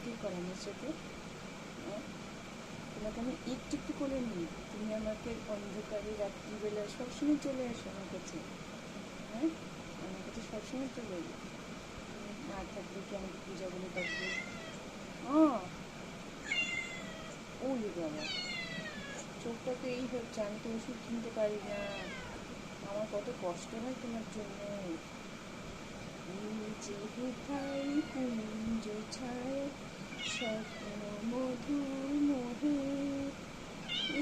কি করে আমার সাথে? তোমাকে আমি একটু একটু করে নিই, তুমি আমাকে অন্ধকারে রাত্রিবেলা সবসময় চলে আসো আমার কাছে। হ্যাঁ, আমার কাছে সবসময় চলে এলো। না থাকলে কি আমাকে পূজা বলে ডাকবে? ওলি বাবা, চোখটা তো এই হচ্ছে, আমি তো ওষুধ কিনতে পারি না। আমার কত কষ্ট হয় তোমার জন্য। যে কোথায় কুঞ্জ ছায় স্বপ্ন মধুর মোহে,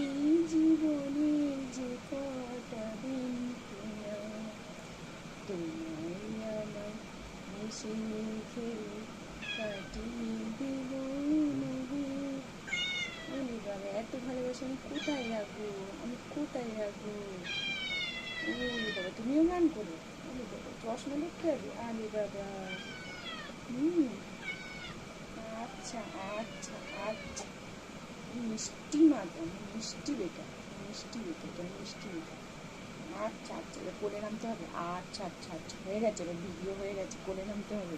এই জীবনের যে কটা দিন কিনা তোমায় আমায় মিশে খেলে কাটিয়ে দেব মোহে। ওরে বাবা, এত ভালোবাসা আমি কোথায় রাখবো, আমি কোথায় রাখবো? ওরে বাবা, তুমিও গান করো? ওরে বাবা, চশমা দেখতে হবে? আরে বাবা। হুম। আচ্ছা আচ্ছা আচ্ছা, মিষ্টি মাদা, মিষ্টি বেটা, মিষ্টি বেটা, এটা মিষ্টি বেটা। আচ্ছা আচ্ছা, এবার কোলে নামতে হবে। আচ্ছা আচ্ছা আচ্ছা, হয়ে গেছে, এবার ভিডিও হয়ে গেছে, কোলে নামতে হবে।